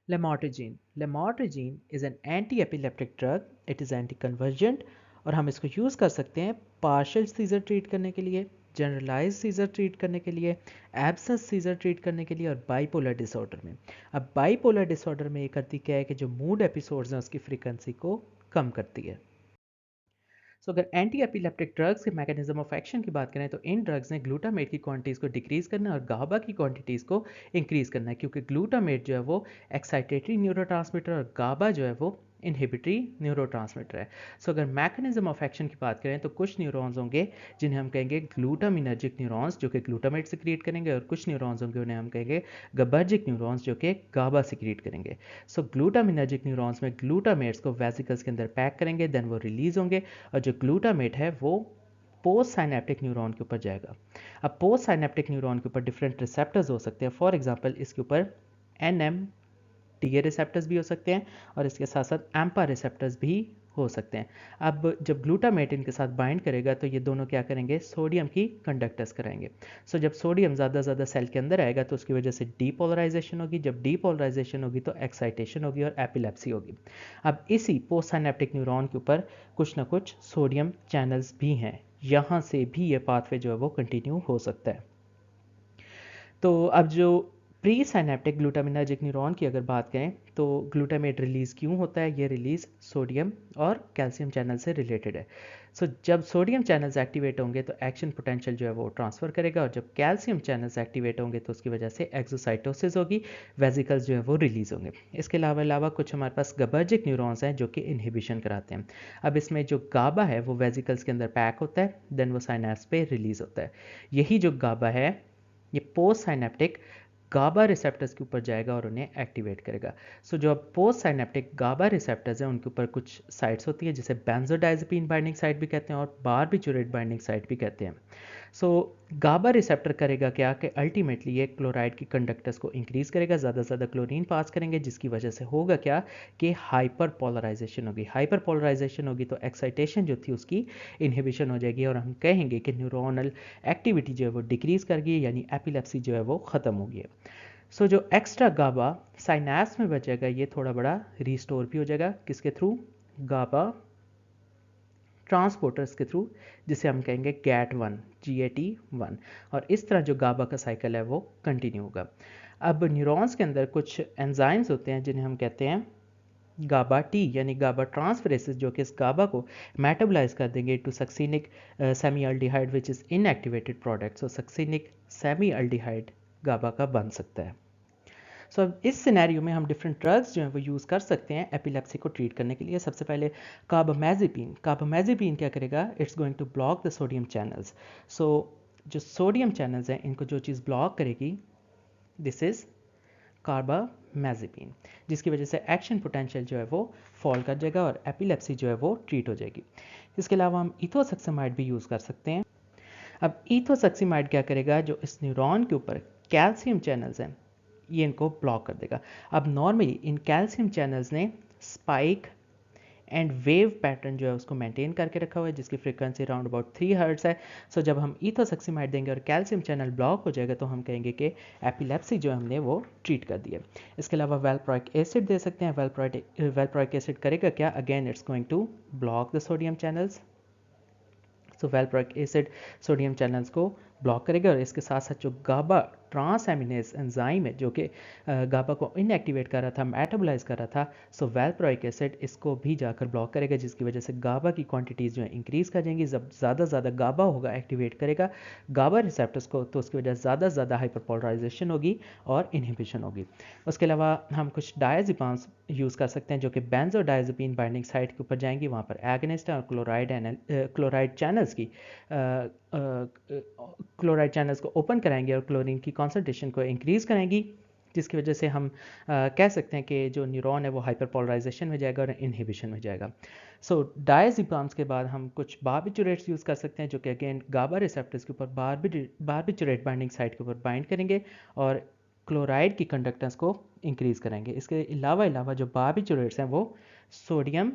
Lamotrigine is an anti epileptic drug, it is anti convergent और हम इसको use कर सकते हैं पार्शियल सीजर ट्रीट करने के लिए, जनरलाइज सीजर ट्रीट करने के लिए, एब्सेंस सीजर ट्रीट करने के लिए और बाइपोलर डिसऑर्डर में। अब बाइपोलर डिसऑर्डर में ये करती क्या है कि जो मूड एपिसोड्स हैं उसकी फ्रीक्वेंसी को कम करती है। सो अगर एंटी एपिलेप्टिक ड्रग्स के मैकेनिज्म ऑफ एक्शन की बात करें तो इन ड्रग्स ने ग्लूटामेट की क्वांटिटीज़ को डिक्रीज करना है और गाबा की क्वांटिटीज़ को इंक्रीज करना है, क्योंकि ग्लूटामेट जो है वो एक्साइटेटरी न्यूरोट्रांसमीटर और गाबा जो है वो इनहिबिटरी न्यूरोट्रांसमीटर है। सो अगर मैकेनिज्म ऑफ एक्शन की बात करें तो कुछ न्यूरॉन्स होंगे जिन्हें हम कहेंगे ग्लूटामिनर्जिक न्यूरॉन्स जो कि ग्लूटामेट सिक्रिएट करेंगे, और कुछ न्यूरॉन्स होंगे उन्हें हम कहेंगे गबर्जिक न्यूरॉन्स जो कि गाबा सिक्रिएट करेंगे। सो ग्लूटामिनर्जिक न्यूरॉन्स में ग्लूटामेट्स को वेसिकल्स के अंदर पैक करेंगे, देन वो रिलीज होंगे और जो ग्लूटामेट है वो पोस्ट साइनेप्टिक न्यूरॉन के ऊपर जाएगा। अब पोस्ट साइनेप्टिक न्यूरॉन के ऊपर डिफरेंट रिसेप्टर्स हो सकते हैं। फॉर एग्जांपल इसके ऊपर एन टीए रिसेप्टर्स भी हो सकते हैं और इसके साथ साथ एम्पा रिसेप्टर्स भी हो सकते हैं। अब जब ग्लूटामेट इनके साथ बाइंड करेगा तो ये दोनों क्या करेंगे, सोडियम की कंडक्टर्स कराएंगे। सो जब सोडियम ज़्यादा सेल के अंदर आएगा तो उसकी वजह से डीपोलराइजेशन होगी, जब डीपोलराइजेशन होगी तो एक्साइटेशन होगी और एपिलेप्सी होगी। अब इसी पोस्ट साइनेप्टिक न्यूरॉन के ऊपर कुछ ना कुछ सोडियम चैनल्स भी हैं, यहाँ से भी ये पाथवे जो है वो कंटिन्यू हो सकता है। तो अब जो प्री साइनेप्टिक ग्लूटामिनर्जिक न्यूरॉन की अगर बात करें तो ग्लूटामेट रिलीज़ क्यों होता है, ये रिलीज़ सोडियम और कैल्शियम चैनल से रिलेटेड है। सो जब सोडियम चैनल्स एक्टिवेट होंगे तो एक्शन पोटेंशियल जो है वो ट्रांसफ़र करेगा, और जब कैल्शियम चैनल्स एक्टिवेट होंगे तो उसकी वजह से एक्सोसाइटोसिस होगी, वेसिकल्स जो है वो रिलीज़ होंगे। इसके अलावा कुछ हमारे पास गबर्जिक न्यूरॉन्स हैं जो कि इनहिबिशन कराते हैं। अब इसमें जो गाबा है वो वेसिकल्स के अंदर पैक होता है, देन वो साइनेप्स पे रिलीज़ होता है। यही जो गाबा है ये पोस्ट साइनेप्टिक गाबा रिसेप्टर्स के ऊपर जाएगा और उन्हें एक्टिवेट करेगा। सो जो पोस्ट साइनेप्टिक गाबा रिसेप्टर्स हैं उनके ऊपर कुछ साइट्स होती हैं जिसे बेंजोडाइजेपिन बाइंडिंग साइट भी कहते हैं और बारबिटूरेट बाइंडिंग साइट भी कहते हैं। सो गाबा रिसेप्टर करेगा क्या कि अल्टीमेटली ये क्लोराइड की कंडक्टर्स को इंक्रीज करेगा, ज़्यादा से ज़्यादा क्लोरीन पास करेंगे, जिसकी वजह से होगा क्या कि हाइपर पोलराइजेशन होगी। हाइपर पोलराइजेशन होगी तो एक्साइटेशन जो थी उसकी इनहिबिशन हो जाएगी और हम कहेंगे कि न्यूरोनल एक्टिविटी जो है वो डिक्रीज कर गई, यानी एपिलेप्सी जो है वो ख़त्म हो गई है। सो जो एक्स्ट्रा गाबा साइनेप्स में बचेगा ये थोड़ा बड़ा रिस्टोर भी हो जाएगा, किसके थ्रू, गाबा ट्रांसपोर्टर्स के थ्रू, जिसे हम कहेंगे GAT1, और इस तरह जो गाबा का साइकिल है वो कंटिन्यू होगा। अब न्यूरॉन्स के अंदर कुछ एंजाइम्स होते हैं जिन्हें हम कहते हैं गाबा टी यानी गाबा ट्रांसफरेसिस, जो कि इस गाबा को मेटाबोलाइज कर देंगे to succinic semi aldehyde which is inactivated product. So succinic semi aldehyde GABA का बन सकता है। सो अब इस सिनेरियो में हम डिफरेंट ड्रग्स जो हैं वो यूज़ कर सकते हैं एपिलेप्सी को ट्रीट करने के लिए। सबसे पहले कार्बामेज़ेपिन क्या करेगा, it's going to block the sodium channels. So जो सोडियम चैनल्स हैं इनको जो चीज़ ब्लॉक करेगी दिस इज़ कार्बामेज़ेपिन, जिसकी वजह से एक्शन पोटेंशियल जो है वो फॉल कर जाएगा और एपिलेप्सी जो है वो ट्रीट हो जाएगी। इसके अलावा हम इथोसक्सामाइड भी यूज़ कर सकते हैं। अब इथोसक्सीमाइड क्या करेगा, जो इस न्यूरॉन के ऊपर कैल्शियम चैनल्स हैं ये इनको ब्लॉक कर देगा। अब नॉर्मली इन कैल्शियम चैनल्स ने स्पाइक एंड वेव पैटर्न जो है उसको मेंटेन करके रखा हुआ है, जिसकी फ्रीक्वेंसी अराउंड अबाउट 3 हर्ट्ज है। सो जब हम इथोसक्सीमाइड देंगे और कैल्शियम चैनल ब्लॉक हो जाएगा तो हम कहेंगे कि एपिलेप्सी जो हमने वो ट्रीट कर दिया। इसके अलावा वेलप्रोइक एसिड दे सकते हैं। वेलप्रोइक एसिड करेगा क्या, again it's going to block the sodium channels. So valproic acid sodium channels को ब्लॉक करेगा और इसके साथ साथ जो गाबा ट्रांसएमिनेज एंजाइम है जो कि गाबा को इनएक्टिवेट कर रहा था, मेटाबोलाइज कर रहा था, सो वेलप्रोइक एसिड इसको भी जाकर ब्लॉक करेगा, जिसकी वजह से गाबा की क्वांटिटीज़ जो है इंक्रीज़ कर जाएंगी। जब ज़्यादा गाबा होगा एक्टिवेट करेगा गाबा रिसेप्टर्स को तो उसकी वजह से ज़्यादा हाइपरपोलराइजेशन होगी और इनहिबिशन होगी। उसके अलावा हम कुछ डायज़ेपाम्स यूज़ कर सकते हैं जो कि बेंजोडायज़ेपिन बाइंडिंग साइट के ऊपर जाएंगी, वहाँ पर एगनिस्ट और क्लोराइड चैनल्स की क्लोराइड चैनल्स को ओपन कराएंगे और क्लोरीन की कॉन्सेंट्रेशन को इंक्रीज़ कराएंगी, जिसकी वजह से हम कह सकते हैं कि जो न्यूरॉन है वो हाइपरपोलराइजेशन में जाएगा और इनहिबिशन में जाएगा। सो डायज़ेपाम्स के बाद हम कुछ बारबिटूरेट्स यूज़ कर सकते हैं जो कि अगेन गाबा रिसेप्टर्स के ऊपर बारबिटूरेट बाइंडिंग साइट के ऊपर बाइंड करेंगे और क्लोराइड की कंडक्टेंस को इंक्रीज़ करेंगे। इसके अलावा जो बारबिटूरेट्स हैं वो सोडियम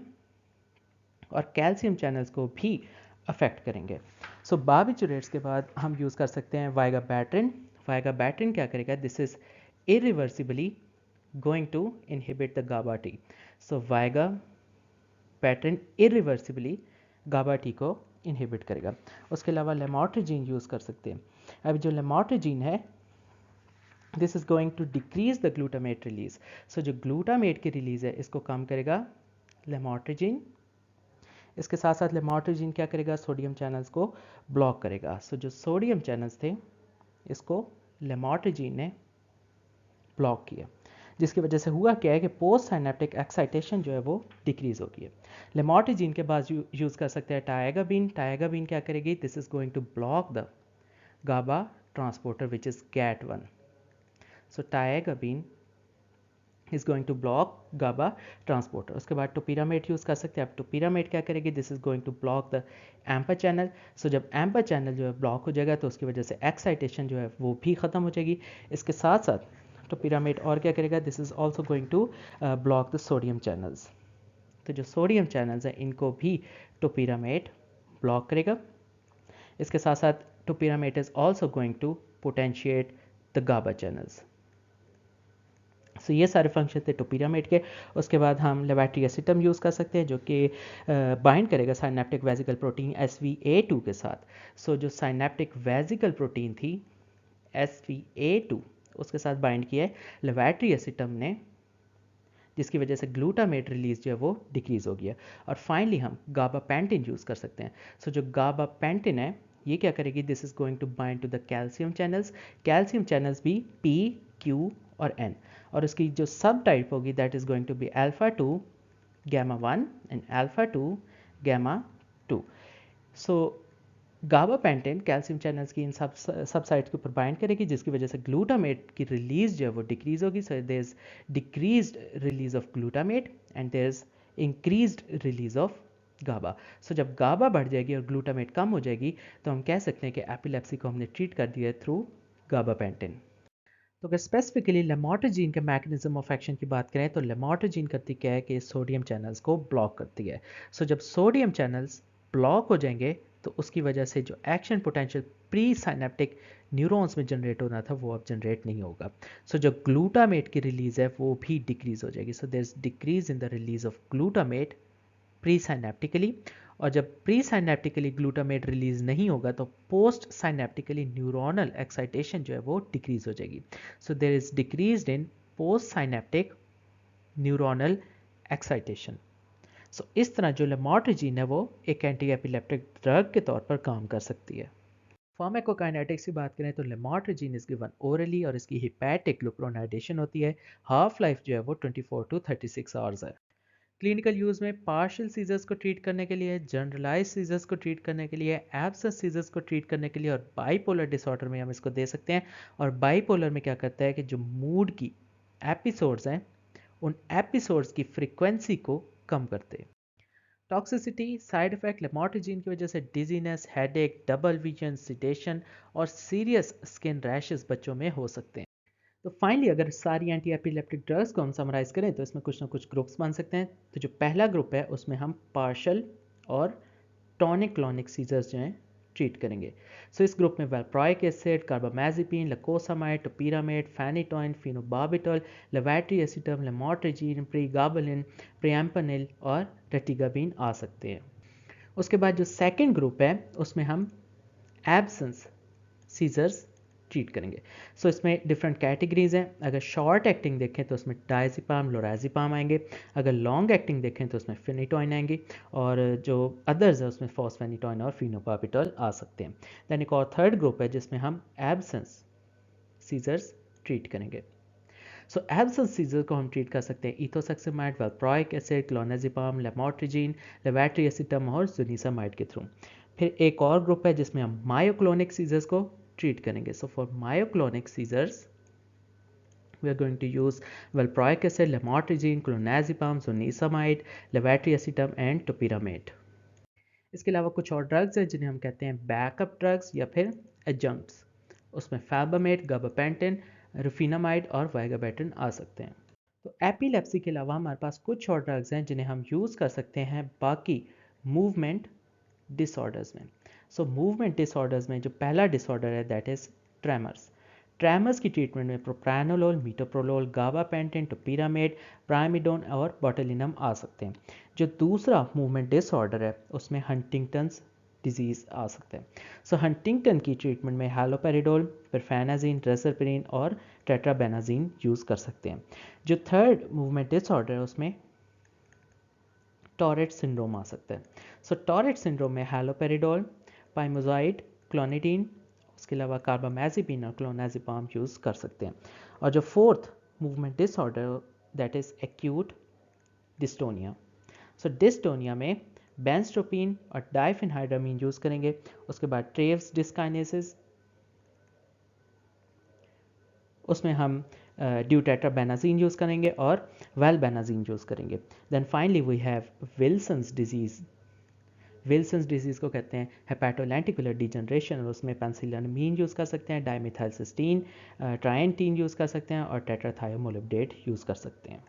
और कैल्शियम चैनल्स को भी अफेक्ट करेंगे। सो बारबिटूरेट्स के बाद हम यूज़ कर सकते हैं वाइगाबैट्रिन। वाइगाबैट्रिन क्या करेगा, this is irreversibly going to inhibit the GABA T. So vigabatrin irreversibly GABA T को inhibit करेगा. उसके अलावा लेमोट्रिजीन यूज़ कर सकते हैं. अब जो लेमोट्रिजीन है, this is going to decrease the glutamate release. So जो ग्लूटामेट की रिलीज है इसको कम करेगा लेमोट्रिजीन. इसके साथ साथ लेमोट्रिजीन क्या करेगा, सोडियम चैनल्स को ब्लॉक करेगा. सो जो सोडियम चैनल्स थे इसको लेमोट्रिजीन ने ब्लॉक किया, जिसकी वजह से हुआ क्या है कि पोस्ट साइनेप्टिक एक्साइटेशन जो है वो डिक्रीज होगी. लेमोट्रिजीन के बाद यूज़ कर सकते हैं टायगाबीन. टायगाबीन क्या करेगी, this is going to block the GABA transporter which is GAT1. So tiagabine is going to block GABA transporter. उसके बाद टोपिरामेट यूज़ कर सकते हैं. अब टोपिरामेट क्या करेगी, this is going to block the AMPA channel. So जब AMPA channel जो है ब्लॉक हो जाएगा तो उसकी वजह से एक्साइटेशन जो है वो भी ख़त्म हो जाएगी. इसके साथ साथ टोपिरामेट और क्या करेगा, this is also going to block the sodium channels. तो जो सोडियम चैनल्स हैं इनको भी टोपिरामेट ब्लॉक करेगा. इसके साथ साथ topiramate is also going to potentiate the GABA channels. So ये सारे फंक्शन थे टोपिरामेट के. उसके बाद हम लेवेट्री एसिटम यूज़ कर सकते हैं जो कि बाइंड करेगा साइनेप्टिक वेसिकल प्रोटीन SV-A2 के साथ. सो जो साइनेप्टिक वेसिकल प्रोटीन थी SV-A2 उसके साथ बाइंड किया है लेवेट्री एसिटम ने, जिसकी वजह से ग्लूटामेट रिलीज जो है वो डिक्रीज हो गया. और फाइनली हम गाबापेंटिन यूज़ कर सकते हैं. सो जो गाबापेंटिन है ये क्या करेगी, this is going to bind to the calcium channels. Calcium channels भी P, Q और N, और उसकी जो सब टाइप होगी that is going to be alpha-2 gamma-1 and alpha-2 gamma-2. So gabapentin calcium channels की इन सब साइट्स के ऊपर बाइंड करेगी, जिसकी वजह से ग्लूटामेट की रिलीज जो है वो डिक्रीज होगी. सो there is decreased release of glutamate and there is increased release of गाबा. सो जब गाबा बढ़ जाएगी और ग्लूटामेट कम हो जाएगी तो हम कह सकते हैं कि एपिलेप्सी को हमने ट्रीट कर दिया है थ्रू गाबापेंटिन. तो अगर स्पेसिफिकली लेमोट्रिजीन के मैकेनिज्म ऑफ एक्शन की बात करें तो लेमोट्रिजीन करती क्या है कि सोडियम चैनल्स को ब्लॉक करती है. सो जब सोडियम चैनल्स ब्लॉक हो जाएंगे तो उसकी वजह से जो action potential pre synaptic neurons में जनरेट होना था वो अब जनरेट नहीं होगा. सो जो ग्लूटामेट की रिलीज है वो भी डिक्रीज हो जाएगी. So there is decrease in the release of glutamate presynaptically, और जब प्री साइनेप्टिकली ग्लूटामेट रिलीज नहीं होगा तो पोस्ट साइनेप्टिकली न्यूरोनल एक्साइटेशन जो है वो डिक्रीज हो जाएगी. So there is decrease in postsynaptic neuronal excitation. So इस तरह जो लेमोट्रिजीन है वो एक एंटी एपिलेप्टिक ड्रग के तौर पर काम कर सकती है. फार्माकोकाइनेटिक्स की बात करें तो लेमोट्रिजीन इज गिवन ओरली और इसकी हिपैटिक ग्लूक्रोनाइडेशन होती है. हाफ लाइफ जो है वो 24 to 36 आवर्स है. क्लिनिकल यूज़ में पार्शियल सीजर्स को ट्रीट करने के लिए, जनरलाइज सीजर्स को ट्रीट करने के लिए, एब्सेंस सीजर्स को ट्रीट करने के लिए, और बाइपोलर डिसऑर्डर में हम इसको दे सकते हैं. और बाइपोलर में क्या करता है कि जो मूड की एपिसोड्स हैं उन एपिसोड्स की फ्रीक्वेंसी को कम करते हैं. टॉक्सिसिटी साइड इफेक्ट लेमोट्रिजीन की वजह से dizziness, headache, double vision, sedation और सीरियस स्किन रैशेस बच्चों में हो सकते हैं. तो फाइनली अगर सारी एंटी एपिलेप्टिक ड्रग्स को हम समराइज करें तो इसमें कुछ ना कुछ ग्रुप्स बन सकते हैं. तो जो पहला ग्रुप है उसमें हम पार्शल और टॉनिक क्लॉनिक सीजर्स जो हैं ट्रीट करेंगे. सो इस ग्रुप में वेल्प्रोइक acid, carbamazepine, लकोसामाइड, topiramate, phenytoin, फिनोबार्बिटॉल, लेवेट्री एसिटम, lamotrigine, प्रीगाबलिन, प्रिएम्पनिल और रेटिगाबिन आ सकते हैं. उसके बाद जो सेकेंड ग्रुप है उसमें हम एब्सेंस सीजर्स ट्रीट करेंगे. सो इसमें डिफरेंट कैटेगरीज हैं. अगर शॉर्ट एक्टिंग देखें तो उसमें डायजिपाम, लोराजिपाम आएंगे. अगर लॉन्ग एक्टिंग देखें तो उसमें फिनिटोइन आएंगी, और जो अदर्स है उसमें फॉस्फेनिटोइन और फिनोबार्बिटॉल आ सकते हैं. दैन एक और थर्ड ग्रुप है जिसमें हम एब्सेंस सीजर्स ट्रीट करेंगे. सो एब्सेंस सीजर को हम ट्रीट कर सकते हैं इथोसेक्सिमाइड, वेल्प्रोइक एसिड, क्लोनाजिपाम, लेमोट्रिजीन, लेवेट्री एसिटम और जुनिसामाइड के थ्रू. फिर एक और ग्रुप है जिसमें हम मायोक्लोनिक सीजर्स को ट्रीट करेंगे. So for myoclonic seizures we are going to use valproic acid, lamotrigine, clonazepam, zonisamide, levetri acetam and topiramate. इसके अलावा कुछ और ड्रग्स हैं जिन्हें हम कहते हैं बैकअप ड्रग्स या फिर एडजंक्ट्स. उसमें फैबामेट, गाबापेंटिन, रुफिनामाइड और वाइगाबेटिन आ सकते हैं. तो एपिलेप्सी के अलावा हमारे पास कुछ और ड्रग्स हैं जिन्हें हम यूज़ कर सकते हैं बाकी मूवमेंट डिसऑर्डर्स में. सो मूवमेंट डिसऑर्डर्स में जो पहला डिसऑर्डर है दैट इज़ ट्रेमर्स. ट्रैमर्स की ट्रीटमेंट में प्रोप्रानोलोल, मीटोप्रोलोल, गाबापेंटिन, टोपिरामेड, प्राइमिडोन और बोटुलिनम आ सकते हैं। जो दूसरा मूवमेंट डिसऑर्डर है उसमें हंटिंगटन्स डिजीज़ आ सकता है। सो हंटिंगटन की ट्रीटमेंट में हैलोपेरिडोल, परफेनाजिन, रेसरपिन और टेट्राबेनाजिन यूज़ कर सकते हैं। जो थर्ड मूवमेंट डिसऑर्डर है उसमें टॉरेट सिंड्रोम आ सकता है। सो टॉरेट सिंड्रोम में हैलोपेरिडोल, पाइमोजाइड, क्लोनिडीन, उसके अलावा कार्बामेज़ेपिन और क्लोनाजिपाम यूज़ कर सकते हैं। और जो fourth movement disorder that is acute dystonia. So dystonia में बेंस्ट्रोपिन और डाइफेनहाइड्रामीन यूज़ करेंगे। उसके बाद ट्रेव्स डिस्काइनेसिस, उसमें हम ड्यूटेट्राबेनाजीन यूज़ करेंगे और वेलबेनाजीन यूज़ करेंगे। Then finally we have Wilson's disease. Wilson's disease को कहते हैं हेपेटोलेंटिकुलर डिजनरेशन, और उसमें पेंसिलनामीन यूज़ कर सकते हैं, डाइमिथाइलसिस्टीन, ट्राइएंटीन यूज़ कर सकते हैं और टेट्राथायोमोलिबडेट यूज़ कर सकते हैं।